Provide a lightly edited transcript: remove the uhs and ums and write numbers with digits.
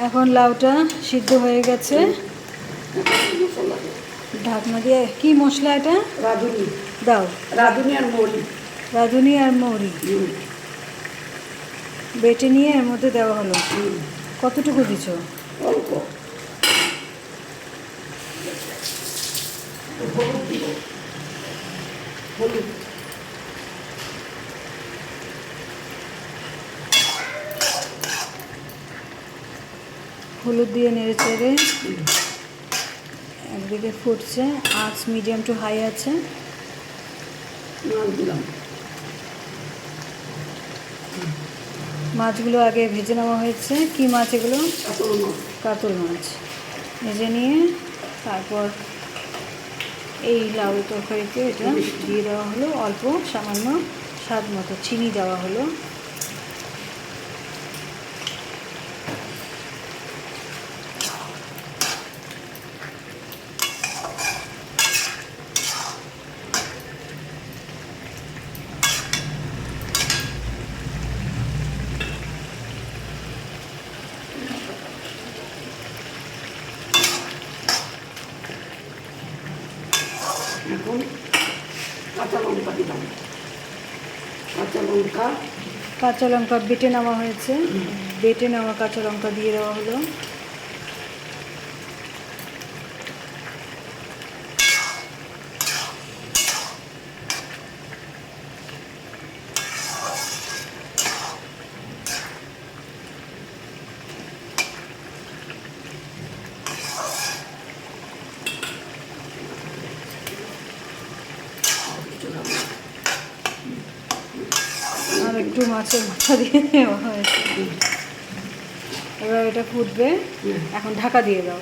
এখন লাউটা সিদ্ধ হয়ে গেছে। ঢাকনা দিয়ে কি মশলা এটা? রাঁধুনি দাও। রাঁধুনি আর মৌরি। রাঁধুনি আর মৌরি বেটে নিয়ে এর মধ্যে দেওয়া হলো। কতটুকু দিছো? অল্প। হলুদ হলুদ দিয়ে নেড়ে চেড়ে একদিকে ফুটছে, আঁচ মিডিয়াম টু হাই আছে। মাছ দিলাম। মাছগুলো আগে ভেজে নেওয়া হয়েছে। কি মাছ এগুলো? কাতল মাছ। কাতল মাছ ভেজে নিয়ে তারপর এই লাউ তরকারিতে এটা দিয়ে দেওয়া হলো। অল্প সামান্য স্বাদ মতো চিনি দেওয়া হলো। এখন কাঁচা লঙ্কা দিলাম। কাঁচা লঙ্কা কাঁচা লঙ্কা বেটে নেওয়া হয়েছে। বেটে নেওয়া কাঁচা লঙ্কা দিয়ে দেওয়া হলো। আর একটু মাছের মাথা দিয়ে দেওয়া হয়েছে। এবার এটা ফুটবে, এখন ঢাকা দিয়ে দাও।